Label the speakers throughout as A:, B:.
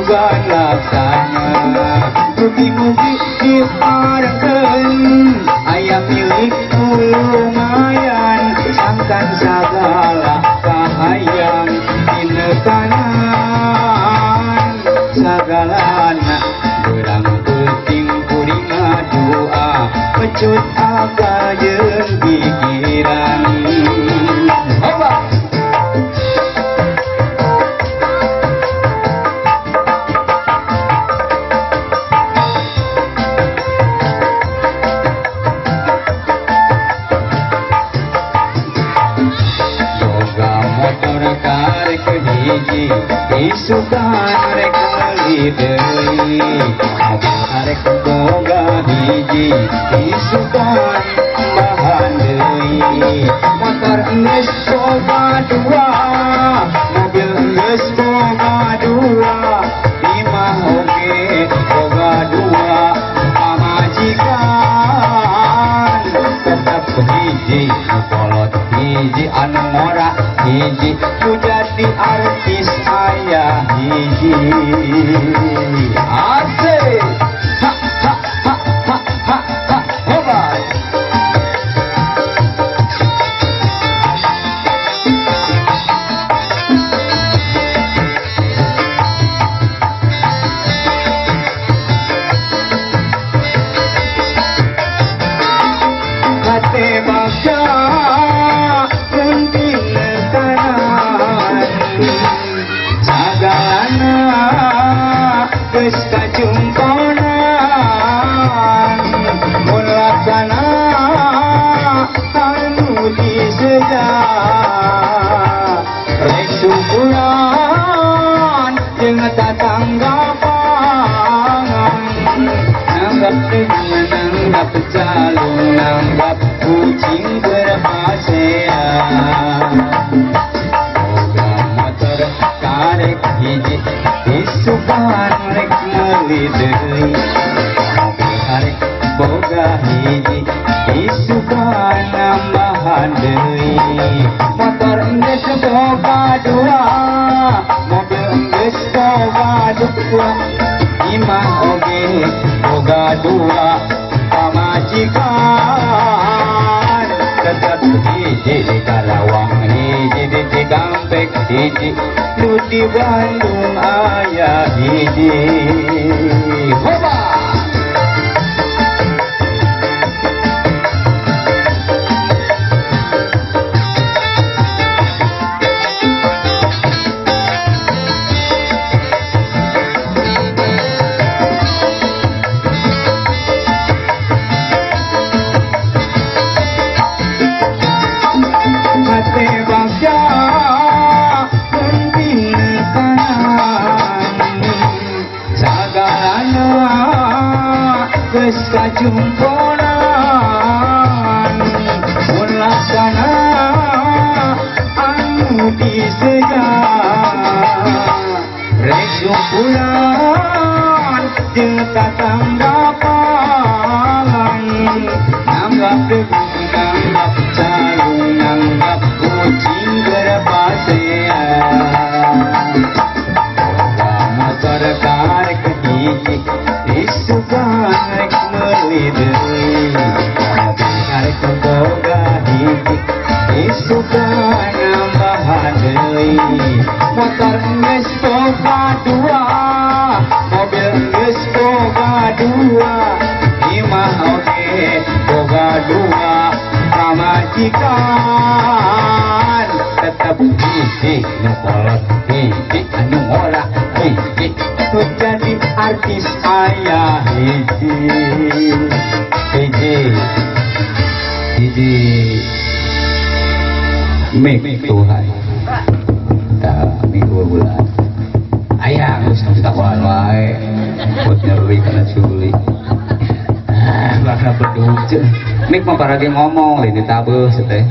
A: boga laksana mugi-mugi diparenkeun aya milik lumayan sangkan sagala kahayang tinekanan sagalana urang penting kuring doa pecut akajeun pikiran. Isukan rek meuli deui arek boga hiji isukan bahan deui motor geus boga dua mobil geus boga dua imah oge boga dua pamajikan tetep hiji kolot hiji anu ngora hiji ku jadi artis aya hiji asik ha ha ha ha ha ha hebat kate baksa geus kajungkonan mun laksana anu diseja rek syukuran jeung tatanggapan nanggap nanggap calung nanggap kucing berhasil boga motor karek hiji isukan rek meuli deui mobil karek boga hiji isukan nambahan deui motor geus boga dua mobil geus boga dua imah oge boga dua pamajikan tetep hiji di Karawang hiji di Cikampek hiji nu di Bandung aya hiji hoba hate bangsa geus kajungkonan mun laksana anu diseja rek syukuran jeung tatanggapan nanggap debu nanggap calung nanggap kucing berpasean boga motor karek hiji isukan rek meuli deui mobil karek boga hiji isukan nambahan deui motor geus boga dua mobil geus boga dua imah oge boga dua pamajikan tetep hiji nu kolot hiji anu ngora hiji nu jadi artis aya hiji mik Tuhan minggu bulan ayah geus takwal wae buat nyeri kana sulit bakal beduk mik mah parage ngomong lain ditabeuh teh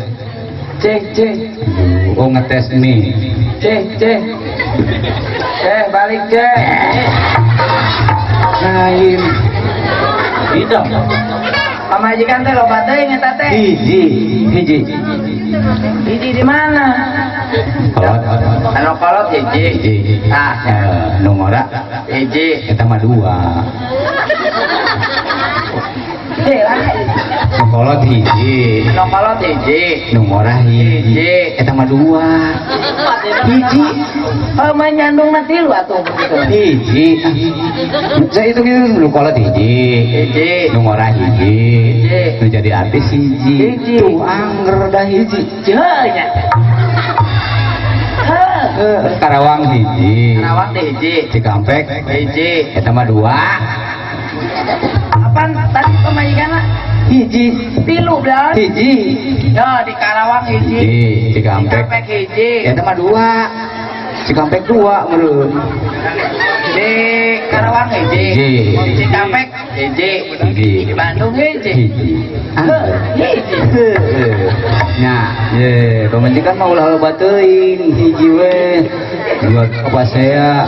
A: cek oh ngetes nih cek balik cek lain itu pamajikan teh loba teuing eta teh hiji di mana Kolot.
B: Anu kolot hiji. Ah,
A: Nu ngora
B: hiji.
A: eta mah 2. Nu kolot hiji.
B: Anu kolot hiji.
A: Nu ngora hiji. Eta mah 2. Hiji.
B: Mah nyandung na 3 atuh begitu.
A: Hiji. Saya itu gitu nu kolot hiji.
B: Hiji.
A: Nu ngora hiji. Nu jadi artis hiji. Tuh angger dah hiji.
B: Nya.
A: Karawang hiji.
B: Karawang teh hiji.
A: Cikampek
B: Hiji.
A: eta mah 2.
B: Apaan tadi pemajikanna?
A: Hiji.
B: 3 belas.
A: Hiji.
B: Yo di Karawang hiji.
A: Cikampek
B: hiji.
A: eta mah 2. Cikampek 2 menurut.
B: Di Karawang hiji. Di Cikampek hiji. Di Bandung hiji. Hiji.
A: Nya, ye, pemajikan mah ulah loba teuing hiji we. Buat apa saya?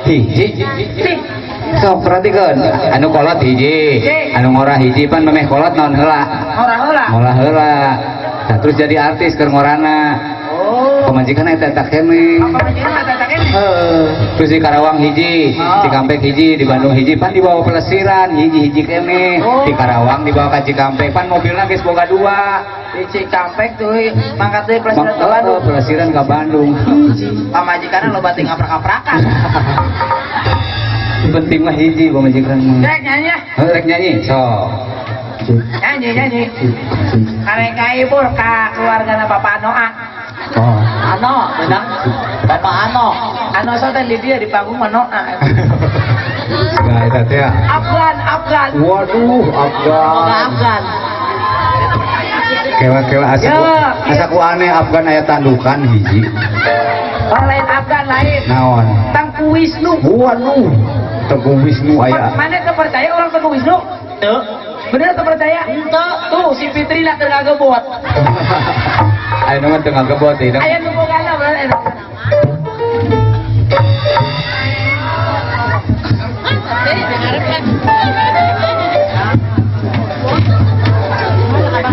A: Hiji. Sok perhatikeun, anu kolot hiji, anu ngora hiji pan memeh kolot naon heula? Ngolah heula. Nah, terus jadi artis keur ngorana. Pemajikan eta tak kene. Terus di Karawang hiji, di Cikampek hiji, di Bandung hiji, pan dibawa pelesiran hiji kene. Di Karawang dibawa ka Cikampek, pan mobilna geus boga 2.
B: Di Cikampek tuh mangkat deui pelesiran ka Bandung.
A: Pelesiran ka Bandung.
B: Pamajikanna loba teu ngaprak-aprakan.
A: Penting mah hiji pemajikan mah.
B: Rek nyanyi.
A: Rek nyanyi, sok.
B: Nyanyi. Karek kaibur ka keluargana Bapak Noa.
A: Oh.
B: Ano, benar? Bapak Ano. Ano so teh di dia di panggung Noa.
A: Nah, eta teh.
B: Afgan.
A: Waduh, Afgan. Kewa asa ku aneh Afgan aya tandukan hiji.
B: Lain Afgan lain.
A: Naon?
B: Tangku Wisnu.
A: Waduh. Tengku Wisnu aya.
B: Mana kepercaya orang Tengku Wisnu? Tuh. Bener terpercaya? Tuh si Fitri lah tengah gebot.
A: Ayo nama tengah gebot ini.
B: Ayo nunggu gana bener.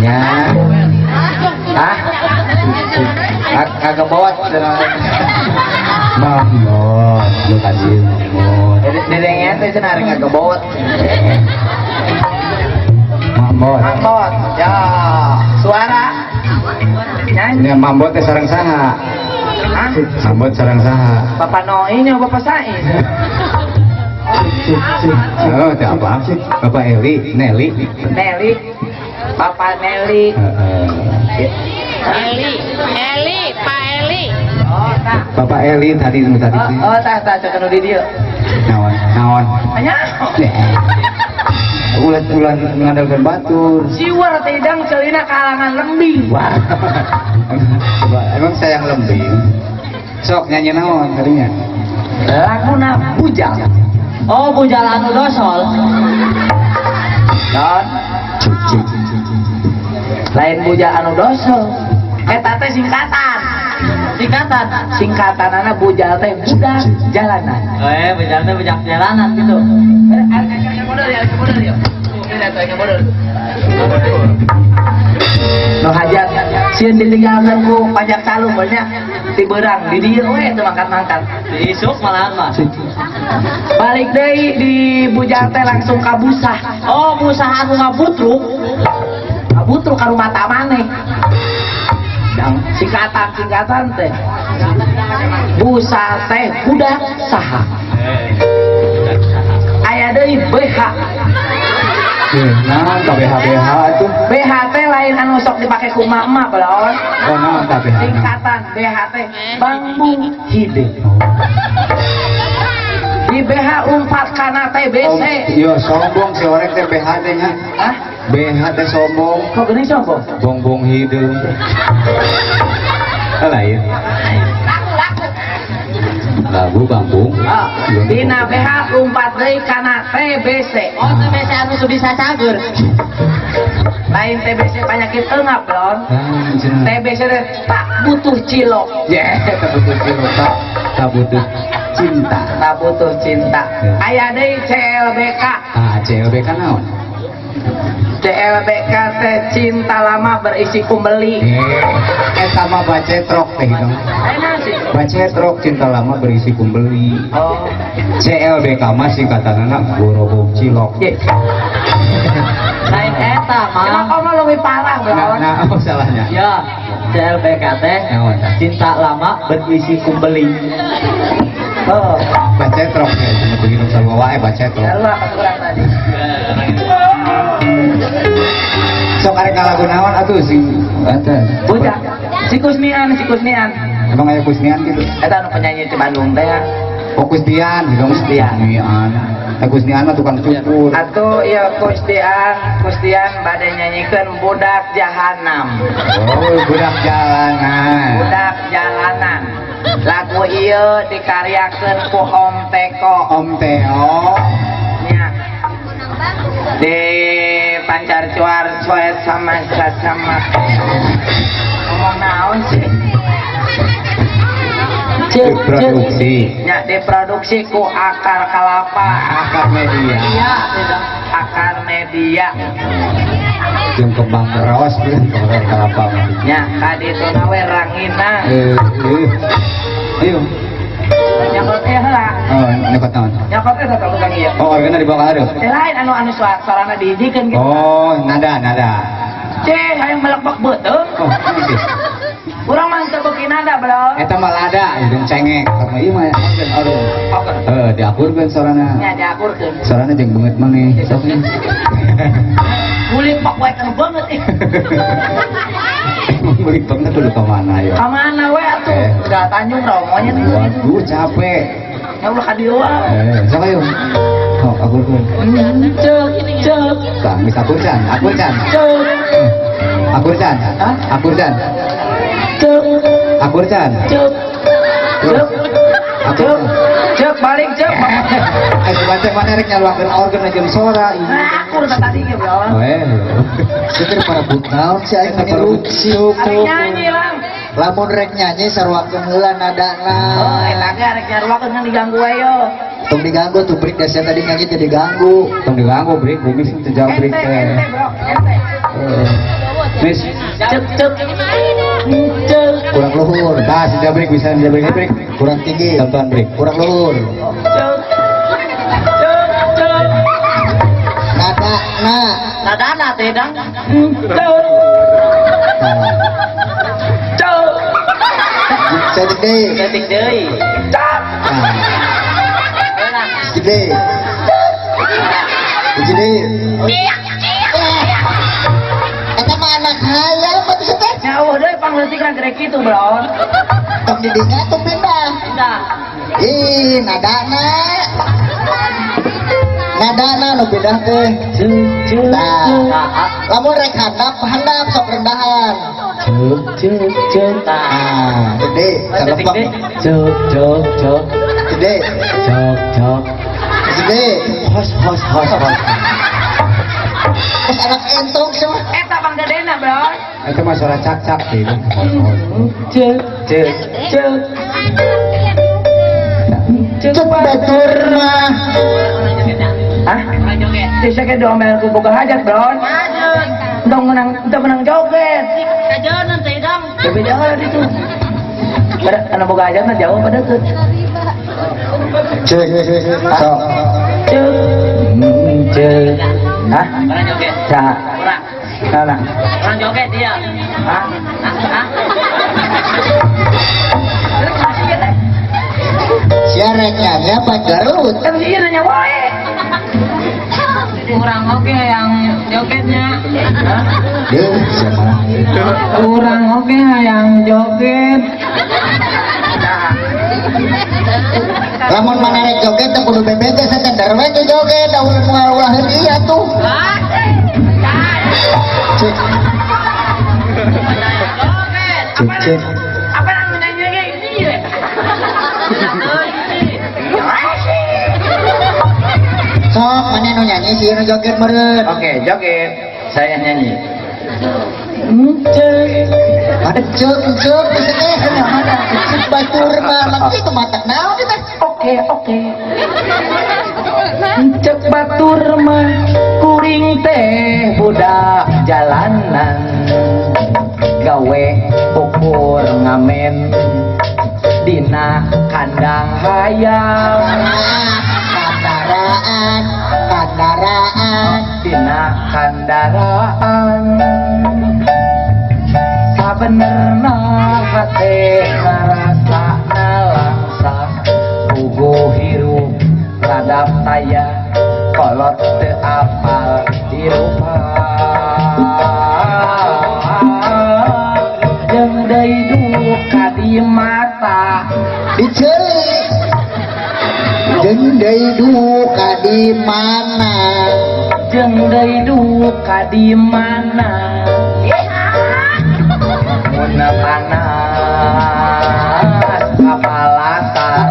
A: Ya. Hah? Kagak bawat. Mahmud, lu kasih Mahmud.
B: Dedengnya teh cenah rek ngebot.
A: Mahmud.
B: Ya. Suara.
A: Nya Mahmud teh sareng saha?
B: Hah?
A: Mahmud sareng saha?
B: Bapak Noin ya Bapak Sain.
A: Oh, teh apa? Bapak Eli, Nelly.
B: Bapak Nelly.
C: Eli, Pak Eli.
B: Oh, tah.
A: Bapak Eli tadi.
B: Tah ceuk nu di dieu.
A: Naon?
B: Anya.
A: Ulat-ulat mengandalkan batur.
B: Siwar tidang ceulina kalangan lembing.
A: Wah. Emang sayang lembing. Sok nyanyi naon harinya?
B: Laguna bujal. Oh, bujal anu dosol. Non. Lain bujal anu dosol. Eta teh singkatan. Singkatanana bujal teh budak jalanan.
C: Bujal teh budak jalanan gitu.
B: No hajat sieun ditinggalkeun ku pajak calung banyak ti beurang di dieu we teu mangkat-mangkat.
C: Isuk malahan mah.
B: Balik deui di bujal teh langsung ka busah. Oh, busah anu ngabutruk. Ngabutruk ka rumah tamaneh. Dang singkatan teh. Busah teh budak saha. Aya deui BH.
A: Nah, BH itu.
B: BH teh lain anu sok dipake ku emak-emak belaon.
A: Oh, nah, BH.
B: Singkatan BH teh bambu hidung. Di BH umpat kana TBC.
A: Iya, sombong si orek teh BH teh nya.
B: Hah?
A: BH teh sombong.
B: Kok geuning sombong?
A: Bongbong hidung. Lain. Lagu bambung.
B: Oh, dina BH umpat deui kana TBC.
C: Oh, TBC anu sudi sacager.
B: Lain TBC penyakit eungap lon. TBC teh tak butuh cilok.
A: Tak butuh cinta. Tak butuh cinta.
B: Tak butuh cinta. Aya deui CLBK.
A: CLBK naon?
B: CLBK teh cinta lama berisi kumbeli.
A: Sama bacetrok teh gitu.
B: Enak sih.
A: Bacetrok cinta lama berisi kumbeli.
B: Oh.
A: CLBK mah singkatanana Gorobong Cilok.
C: Lain eta
B: Kenapa
C: mah.
B: mah lebih parah, Bro?
A: Nah, apa salahnya?
C: Ya, CLBK teh
A: Naon?
C: cinta lama berisi kumbeli.
B: Oh.
A: Bacetrok ya, cuma begitu sama wae bacetrok.
B: Ya lu apa kurang tadi?
A: Sok arek ngalagu naon atuh sing eta.
B: Bujang. Si Kusnian.
A: Emang aya kusnian gitu.
B: Eta anu penyanyi di Bandung teh.
A: Fokus Dian, gitu
B: Kusdian.
A: Kusdian mah tukang cukur.
B: Atuh ieu Kusdian bade nyanyikeun budak jahanam.
A: Oh, budak jalanan.
B: Budak jalanan. Lagu ieu dikaryakeun ku Om Teko.
A: Om Teo.
B: Nya. Di Pancar Cuar Cuet sama. Ngomong naon sih?
A: Diproduksi.
B: Nya diproduksi ku Akar Kalapa.
A: Akar Media.
B: Iya, Akar Media.
A: Jeung kembang ros kembang kelapa.
B: Nya kaditu na we rangina.
A: Ayo.
B: Nyakot heula.
A: Oh, nyokot naon?
B: Nyakot teh satu tukang ieu.
A: Oh, orangnya di bawah hareup.
B: Lain anu suarana dijiekeun gitu.
A: Oh, nada.
B: Ceh, hayang melekbak beuteung.
A: Oh, nanti.
B: Urang mah teu beuki nada, Bro.
A: Eta mah lada, jeung cengek. Karena ieu mah
B: Oke.
A: diakurkeun sorana.
B: Nya diakurkeun.
A: Sorana jeung beungeut maneh. Sok nih.
B: Kulit pak wae kan banget ih.
A: Beli banget dulu ke mana ya?
B: Ka mana we atuh? Udah Tanjung Romonya nih.
A: Waduh, capek.
B: Ya ulah ka dieu wae.
A: Sok ayo. Oh, akurkeun.
B: Cek.
A: Tah, geus akurcan. Akurcan.
B: Hah?
A: Akurcan.
B: Cek.
A: Akurcan.
B: Cek. Cek. Cek. Cek balik cek.
A: Ayo baca mana rek nyaluakeun organ jeung sora.
B: Nah, aku udah tadi ge, Bro.
A: Setir para butnaon si aing ngeruci.
B: Ari nyanyi lang.
D: Lamun rek nyanyi sarwakeun heula nadana.
B: Oh, eta ge arek nyaruakeun ngan diganggu we yo.
D: Tong diganggu tuh break desa tadi nyanyi teh diganggu.
A: Tong diganggu break, bumi sing teu jauh break teh.
B: Ente, Bro. Ente.
A: Miss,
B: Cek. Cek.
D: Kurang luhur.
A: dah sudah break bisa break.
D: Kurang tinggi.
A: Tonton break.
D: Kurang luhur.
B: Cek. Cek.
D: Nadana.
C: Nadana teh dang.
B: Cek. Cek.
D: Cedik deui.
C: Ketik deui.
B: Cek.
D: Gede. Gede. Eta mah anak hayal mah teh teh.
B: Nyawa deui pangleutik grek kitu, Bro.
D: Tong didinga tuh pindah.
C: Dah.
D: Ih, nadana. Nadana nu pindah teh. Nah, lamun rek handap sok rendahan. Ah, gede, kalempeng. Gede, gede.
A: Hos.
D: Terus anak entrong semua.
B: Eta Bang Dedena, Bro.
A: Itu mah suara cak deh.
B: Cek.
D: Cek batur mah.
B: Hah? Bisa ke domel ku boga hajat, Bro. Dong menang joget.
C: Kajonan teh dang.
B: Tapi jauh itu. Pada karena boga hajat mah jauh pada tuh.
D: Cek, sok.
B: Cek. Hah?
C: Orang joget.
B: Cak.
C: Orang.
B: Mana?
C: Orang joget dia.
B: Hah?
C: Hah?
D: Sia rek nyanyi apa garut?
B: Kan sih nanya wae.
C: Kurang oke yang jogetnya.
D: Deh, siapa?
B: Kurang oke yang joget.
D: Lamun mana rek joget teh kudu bebete satender we teh joget da ulah ieu tuh. Cek. Cek.
B: Apa yang menyanyi kayak gini ya?
D: Sok mana nu nyanyi sih nu joget meureun.
B: Oke, joget. Saya nyanyi.
D: Ada cek bisa teh. Cek batur mah lagi itu matak naon teh.
B: Oke. Cek batur mah kuring teh budak jalanan gawe ukur ngamen dina kandang hayam
D: Kandaraan
B: dina kandaraan sabenerna hate ngarasa nalangsang puguh hirup radap taya kolot teu apal dirupa jeung deui duka di mata
D: diceuli jeung deui duka di mana
B: jeung deui duka di mana mun panas kapalasan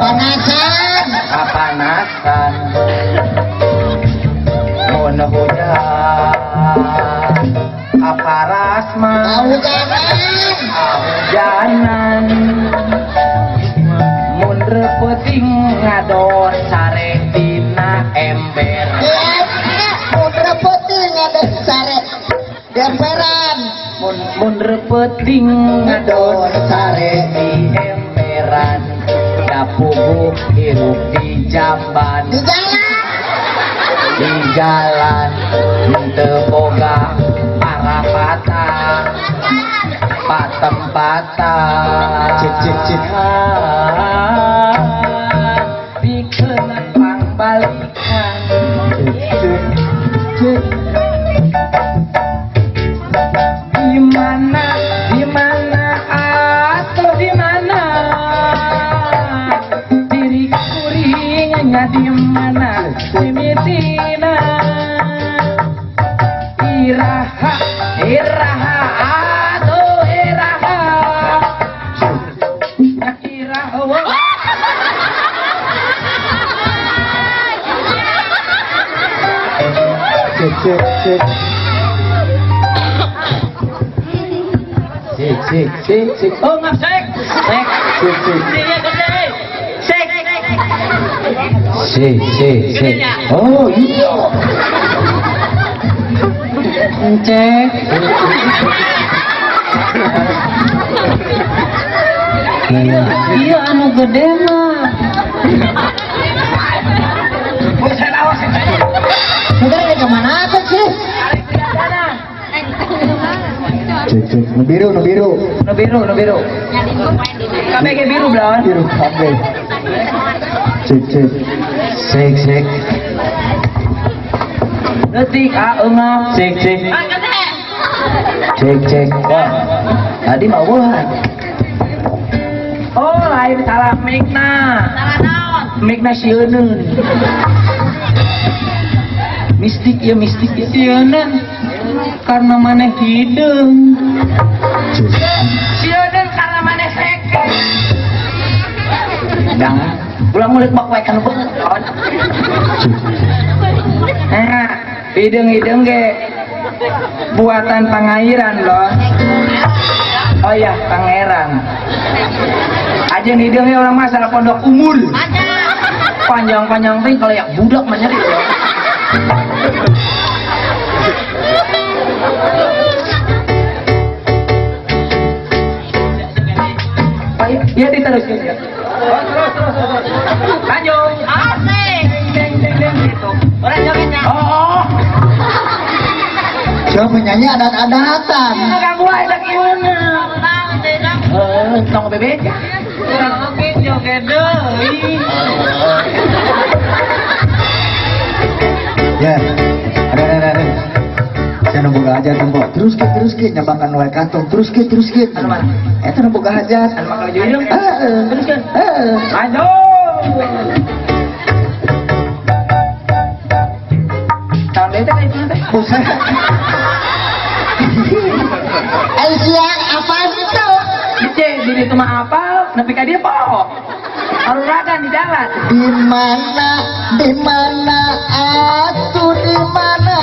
B: kapanasan mun hujan kaparas mah hujanan mun repeuting ngadon sare dina ember
D: Putra putih ada sare demperan
B: mun repeuting ngadon sare di emberan dapuguh hirup di jamban di jalan teu boga parapatan patempatan
D: Cik.
B: pikeun pangbalikan di mana atuh di mana diri kuringnya di mana mimitina iraha aduh iraha Cik. Oh, ngap sek. Sek. Oh, iya. Cek. Iya, anu gede mah.
D: Saudara ini kemana tuh sih? Cik. Nu biru.
B: No biru. KBG biru, Bron.
D: Biru kabeh. Cik.
B: Sek. Detik enggak. Cek. Wah. Tadi mau bulan. Oh, lain salah mikna. Mikna sieun. Mistik ya sieun. Karena maneh hideung. Sieun karena maneh seke. Jangan. Ulang mulut bak wae kan beungeut, kawan. Hideung ge buatan pangairan loh. Oh ya, pangeran. Aja hidungnya orang masalah pondok umur. Panjang teh kalau ya budak mah nyari. Baik, ya diterusin ya. Oh, terus. Lanjut.
C: Asik.
B: Deng gitu.
C: Orang jogetnya.
B: Oh.
D: Siapa penyanyi adat-adatan?
B: Kang gua ada gimana?
C: Tahu tidak?
B: Tong bebek.
C: Joget deui.
D: Ya, ada. Saya boga hajat tempo. Terus ke nyabakan wae kantong. Terus ke.
B: Anu mana?
D: Eta nu boga hajat.
B: Anu bakal jujur. Terus kan. Ayo. Tahun bete kan itu teh.
D: Buset. Siang apa itu?
B: Dice, diri itu mah apal, nepi ka dieu poho. Aruragan di jalan.
D: Di mana atuh di mana?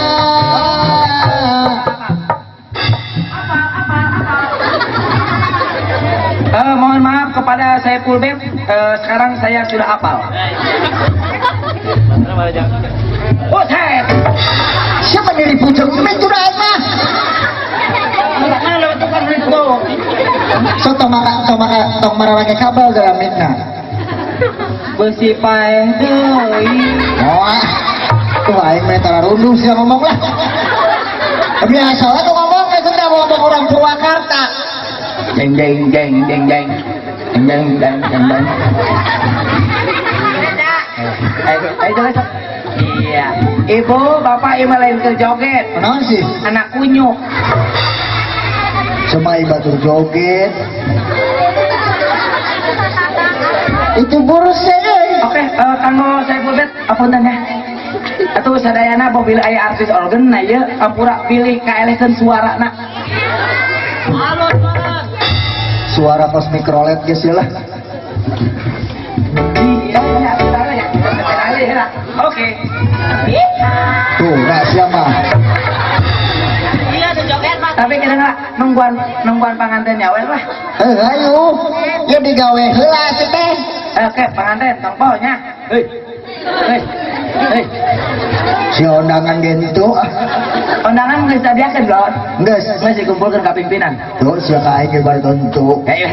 B: Mohon maaf kepada saya Pulbeb, sekarang saya sudah hafal. Oh, set.
D: Siapa dari pucuk? Ini curahan mah.
B: Mana lewat tukang itu?
D: So tong marake kabel dalam mitna.
B: Besi paeh deui.
D: Oh, tuh aing mah tara runduh sih ngomong lah. Biasa lah tuh ngomong sudah ngomong orang Purwakarta.
B: Jeng jeng jeng jeng jeng jeng jeng jeng jeng jeng. Jelas. Iya. Ibu, bapak ini lain ke joget.
D: Kenapa sih?
B: Anak kunyuk.
D: Cuma ibatur joget. Itu burusnya.
B: Oke, kanggo saya pulbet, apunten ya. Atuh sadayana mau pilih aya artis organ na ieu ampura pilih kaelekeun suarana.
C: Alon banget.
D: Suara kosmik rolet geus lah.
B: Iya, ya. Oke.
D: Tuh, gak siapa.
C: Iya tuh joget mah.
B: Tapi kira nggak nungguan panganten ya wes lah.
D: Ayo, ya digawe heula sih teh.
B: Oke, panganten tongponya. Hei.
D: Si undangan gitu.
B: Undangan geus disadiakeun, Blon.
D: Geus.
B: Geus dikumpulkeun ka pimpinan.
D: Tuh, siapa aing bar tentu.
B: Ya.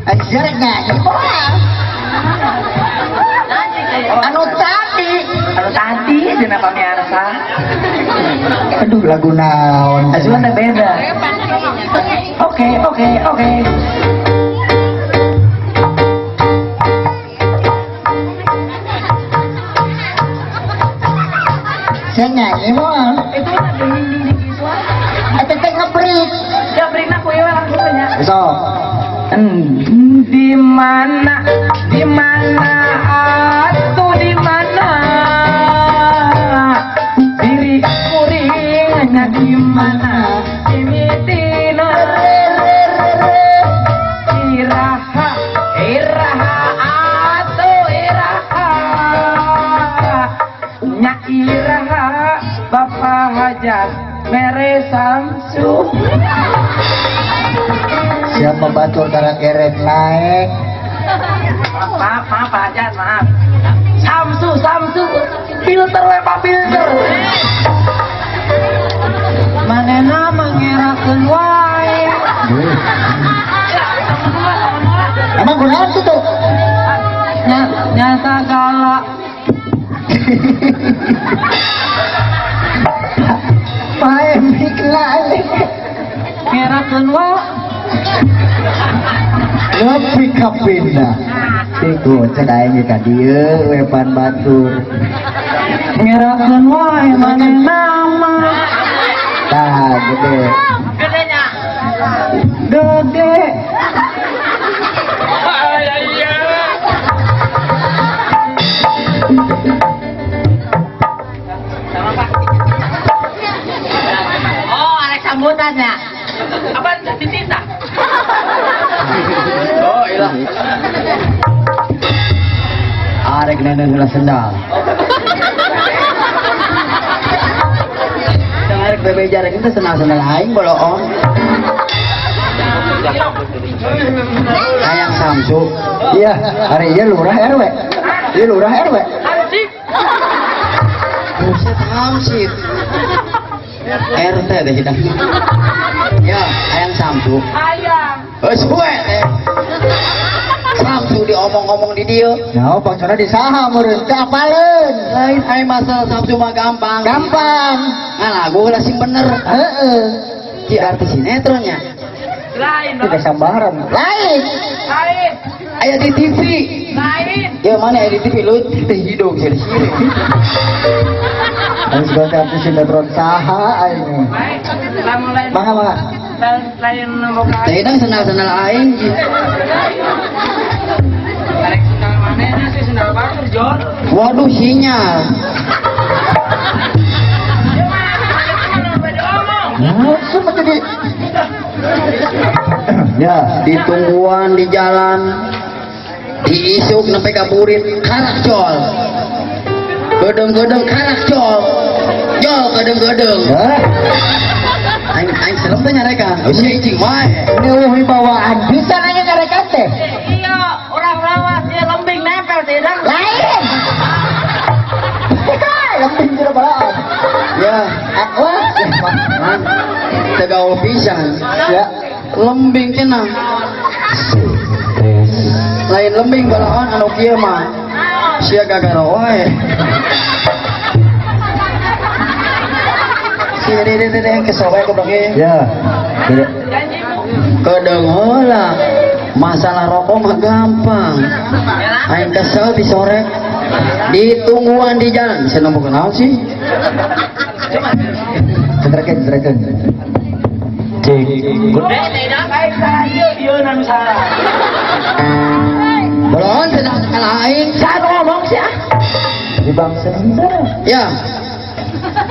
D: Ajar nyanyi anu tadi
B: dina pamirsa.
D: aduh lagu naon
B: Asuhan teh beda. Oke.
D: saya nyanyi moal
B: Itu mah ding gitu.
D: eta teh ngebreak
B: Ya berinak kuy langsung nya.
D: sok
B: Di mana atuh di mana diri kuringnya di mana imitina iraha atuh iraha nya iraha Bapak Hajat mere Samsu.
D: siapa batur karena keret naik
B: Maaf Pak Hajat, maaf. Samsu, filter we Pak filter. Manehna mangerakeun wae.
D: emang kunaon tuh tuh
B: Nyata galak.
D: pae mik lain
B: Ngerakeun wae.
D: lebih kapinda Tiku cedaing ka dieu wepan batur
B: Ngerakeun wae manehna mah.
D: tah gede
C: Gedenya.
B: Gede.
C: Oh, arek sambutannya.
B: Apaan jadi tita?
D: oh ilah arek nenek heula sendal Yang arek bebeja arek itu sendal aing boloong Ayang Samsu iya hari iya lurah RW iya lurah RW
B: Anjing.
D: Buset Hamsid RT deh kita ya Ayang Samsu
B: Ayang.
D: suwe Samsu diomong-omong di dia nah pangsana disaha meureun teu apaleun lain aya masalah Samsu mah gampang nah lagu ulah sing bener heeh di artis sinetronnya
B: Lain.
D: tidak sambaran lain aya di TV
B: Lain.
D: ya mana aya di TV lu teh hidung sih harus ganti artis sinetron saha aing
B: Baik. Lamun lain.
D: mangga
B: Lain boga.
D: teh dang sendal-sendal aing
B: Arek sendal manehna sih sendal batur, Jon.
D: waduh sinyal nah, semua jadi ya ditungguan di jalan diisuk sampai kaburit karak jol gedeng karak jol gedeng Aing serem teh nyareka. Si icing wae.
B: Ini wibawaan bisa nanya mereka teh.
C: Iya, orang lawas dia lembing nempel tidak.
B: Lain. Lembing tidak balaan.
D: Ya,
B: Wah,
D: man. Tegaul pisan.
B: ya.
D: Lembing cenah. Lain lembing balaon anu kieu mah. Sia gagara wae. Si dede yang kesowe ke bagi.
B: Ya.
D: Kedeng heula. Masalah rokok mah gampang. Aing kesel disorek. Ditungguan di jalan. Saya nomor kenal sih.
B: Cenderakan. Cek.
C: Gede tidak. Kayak saya dia nanu salah.
D: Belum sedang lain.
B: Saya ngomong sih ah. Di bangsa
D: Ya.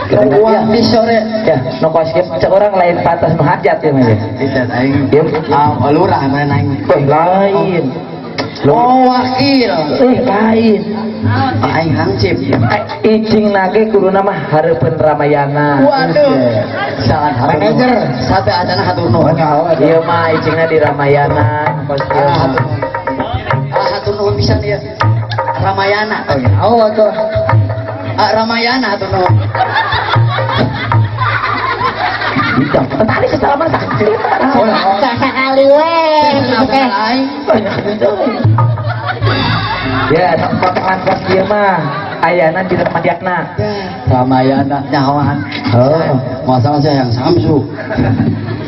D: Tungguan di sore.
B: Ya, no skip cek orang lain patas nu hajat ya mah.
D: Tidak aing.
B: Diam.
D: Lurah mana aing.
B: Lain.
D: Oh wakil.
B: Lain.
D: Aing hancip.
B: Icing nage kuduna mah hareupeun Ramayana.
D: Waduh. Salah manajer. Sate acana hatur nuhun.
B: Ieu mah icingna di Ramayana.
D: Hatur nuhun pisan dia. Ramayana.
B: Oh, atuh.
D: Ramayana hatur nuhun.
B: Bidang. Tadi kesalaman sakit.
C: Sekali weh.
D: Kenapa aing?
B: Ya, potongan kos dia mah ayana di depan diakna.
D: Ramayana nyawan.
B: Oh,
D: Masalah saya yang Samsu.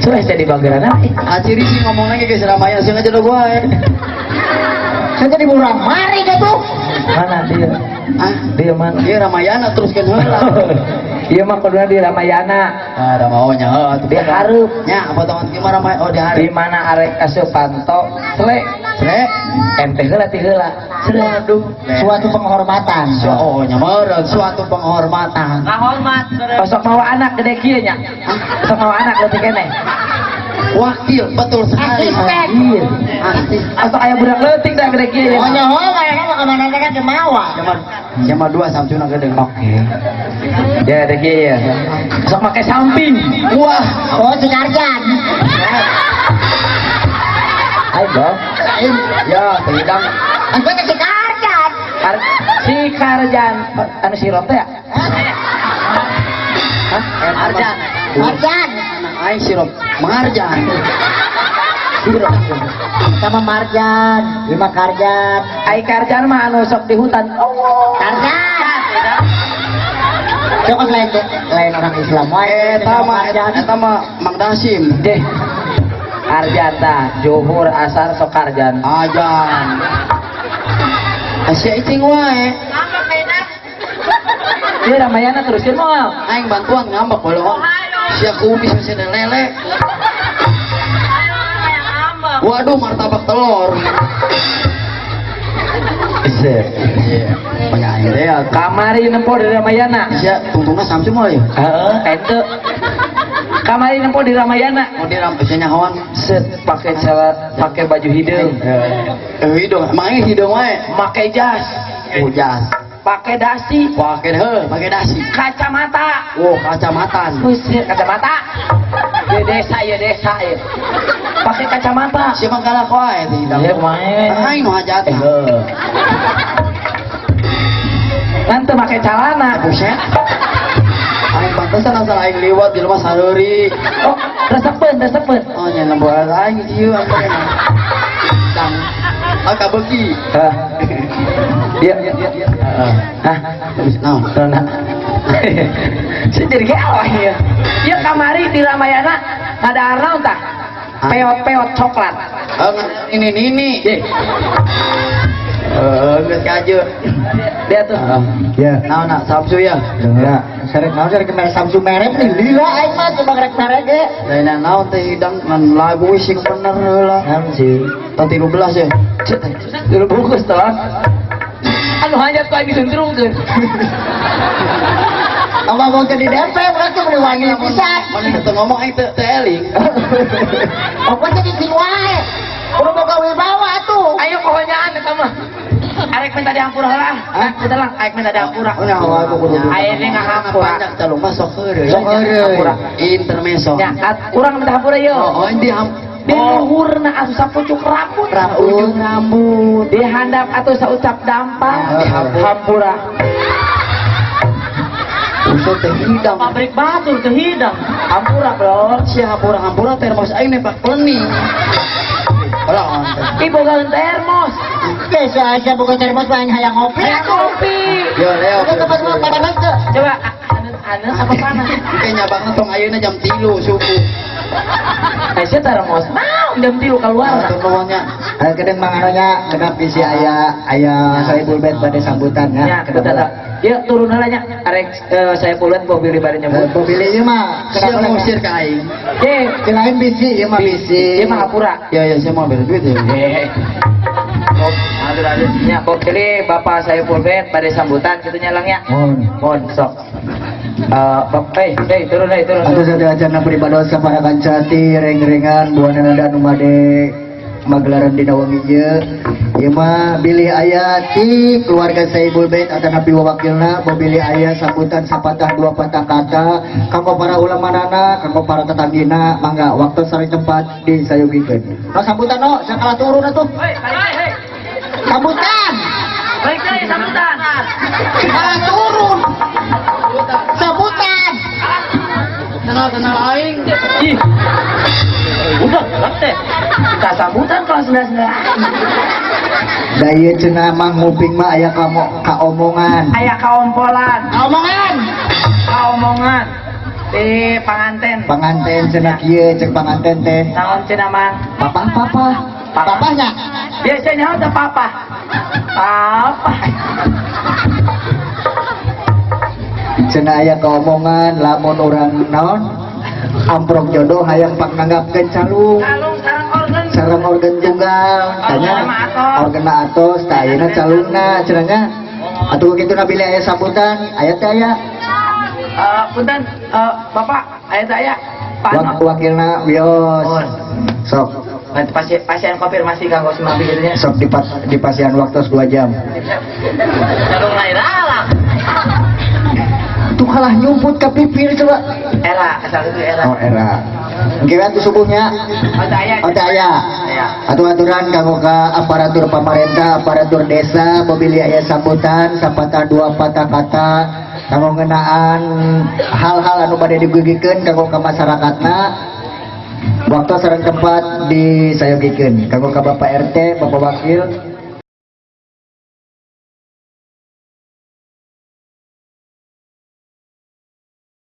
B: sudah jadi banggerana.
D: Aciri sih ngomong lagi guys Ramayana sih aja gue.
B: Kan jadi murah mari tuh. Mana dia?
D: Ah,
B: Dia mana?
D: dia Ramayana teruskan heula.
B: Iya mah kuduna di Ramayana.
D: Ramawanya
B: Dia hareup.
D: nya potongan kieu Ramayana oh di hari.
B: Di mana arek asupanto sele
D: Srek.
B: ente heula ti heula. Aduh, suatu penghormatan.
D: Oh nyameureun suatu penghormatan.
C: Hormat.
B: Pasok mawa anak gede kieu nya. Pasok mawa anak leutik keneh.
D: Wakil betul sekali.
B: Iya.
D: Asli.
B: Pasok aya budak leutik dah gede kieu nya.
C: Nyawa kayaknya mah kemana kan kemawa.
D: Jaman 2 Samsuna gede.
B: Oke. Ya ada kieu ya. Sok make samping.
D: Wah,
C: Oh, Cikarjan.
B: Ayo dong.
D: ya tidak.
C: Aku ke Cikarjan.
B: Si Karjan anu si Rote ya? Hah?
D: Arjan.
C: Marjan.
D: Aing sirup Marjan.
B: Sirop.
C: Sama Marjan. Lima Karjan.
B: Ai Karjan mah anu sok di hutan. Oh.
C: Karjan. Coba lain orang Islam wae.
D: Eta mah Mang Dasim.
B: Deh. Arjan tah, Zuhur, Asar, sok Karjan.
D: Ajan. Asia icing wae.
B: Dia Ramayana terusin moal.
D: Aing bantuan ngambek bolong. Sia kumis masih ada lele. Waduh martabak telur.
B: Set.
D: Iya. Penyanyi deh.
B: Kamari nempo di Ramayana.
D: Sia tungtungna Samsu mah ya.
B: Heeh, ente. Kamari nempo di Ramayana.
D: Mau di rampesnya nyawan.
B: Set pakai celana, pakai baju hidung.
D: Hidung, emangnya hidung wae.
B: Pakai jas,
D: Hujan.
B: pakai dasi,
D: Pakai dasi.
B: kacamata.
D: Oh, kacamatan.
B: Kusir kacamata. Ya desa ya. Pakai kacamata.
D: Siapa kalah wae teh hidung.
B: Ya main.
D: Aing nu hajat.
B: Nanti pakai celana.
D: Buset. Aing pantesan asal aing liwat di rumah sareuri.
B: Oh, resepen.
D: Oh, nya lembu aing kieu ampun. Dang. Kabeuki.
B: Hah. Dia. Hah.
D: Naon?
B: Rona. Saya jadi galau ya. Ya kamari di Ramayana ada naon tah? Peot coklat.
D: Ini.
B: Ye.
D: Geus kaju.
B: Dia tuh.
D: Ya. Naon nak Samsu ya?
B: Ya.
C: Sering merek Samsu merek nih. Lila aing mah cuma merek ge.
D: Lain naon teh hidang ngan lagu sing bener heula.
B: Naon sih?
D: Tahun 13 ya.
B: Dulu bungkus telah. Anu hajat kau disentrungkeun.
C: Apa mau jadi DP berarti beli wangi pisan.
D: Mana teu ngomong aing teu eling.
C: Apa jadi sing wae. Udah boga wibawa tuh.
B: Ayo pohonnya eta mah. Arek minta dihampura lah. Kita lang, aik minta dihampura.
C: Nah, aku kudu.
B: Akhirnya ngahampura.
D: Panjang calon masuk heureuy.
C: Sok heureuy.
D: Intermeso.
B: Ya, urang minta hampura yuk.
D: Oh, ini
B: Di luhurna atuh sapucuk rambut.
C: Ujung rambut.
B: Di handap atuh saucap dampang. Hampura.
C: Usut teh hidang.
B: Pabrik batur ke hidang. Hampura, Bro.
D: si hampura-hampura termos aing nempak peleni. Olah,
B: Ibu galon termos.
C: Biasa aja bukan termos main hayang ngopi.
B: Kayak kopi.
D: yo Leo.
C: Ini tempat buat panas ke.
B: Coba anu apa panas?
D: Kayaknya banget tong ayeuna jam 3 subuh.
B: Saya termos. Mau jam 3 keluar.
D: Atau bawahnya.
C: Kadang mangaronya genap isi aya Saiful Bet pada sambutan
B: Ya,
C: ya.
B: kita ya turun nanya. Arek saya pulang mobil di bari nyebut.
C: Mobil ieu mah
D: Sia
C: kenapa
D: mau usir ka aing.
B: Ye,
C: Lain bisi ieu mah bisi.
B: dia mah hapura.
D: Ya saya mau ambil duit ya.
B: Aduh. Ya, kok pilih Bapak saya pulpen pada sambutan gitu nyalangnya. Mohon sok. Turun.
C: Atau sada acara peribadosa para kancati reng-rengan buana nada anu made magelaran dina wengi ieu. Ieu mah bilih aya ti keluarga Saiful Bet atau nabi wakilna mau bilih aya sambutan sapatah dua patah kata kanggo para ulamanana kanggo para tetanggina mangga waktu sari tempat disayogikeun. No sambutan no sakala turun atuh.
B: Hei.
C: Sambutan.
B: Baik deh sambutan.
C: Sakala turun. Sambutan.
D: Kenal aing.
B: Ih. Udah, teh. Kita sambutan kelas 19.
C: Daya cenah mang nguping mah aya kaomongan.
B: Aya kaompolan. Kaomongan. Di panganten.
C: Panganten cenah kieu cek panganten teh.
B: Naon cenah mang?
C: Papa. Papahnya.
B: Biasanya ada papa. Papa.
C: Cenah aya kaomongan lamun urang naon? Amprok jodoh hayang panganggapkeun calung.
B: Kalung sareng organ.
C: Sareng organ tunggal. Tanya organ atos tah ayeuna calungna cenahnya. Atuh kitu na bilih aya sambutan, aya teh aya.
B: Punten, Bapak, aya saya. Pak.
C: Wakilna wios. Sok.
B: Pasien konfirmasi kanggo semampi gitu nya.
C: Sok dipasihan waktu 2 jam.
B: Sarung lain alang.
C: Tuh kalah nyumput ke pipir coba.
B: Era, asal itu era.
C: Oh era. Kira tuh subuhnya.
B: Ada aya.
C: Aturan kanggo ka aparatur pamarentah, aparatur desa, mobil aya sambutan, sapatah dua patah kata, kanggo ngeunaan hal-hal anu bade digugikeun kanggo ka masyarakatna. Waktu sareng tempat disayogikeun kanggo ka Bapak RT, Bapak Wakil,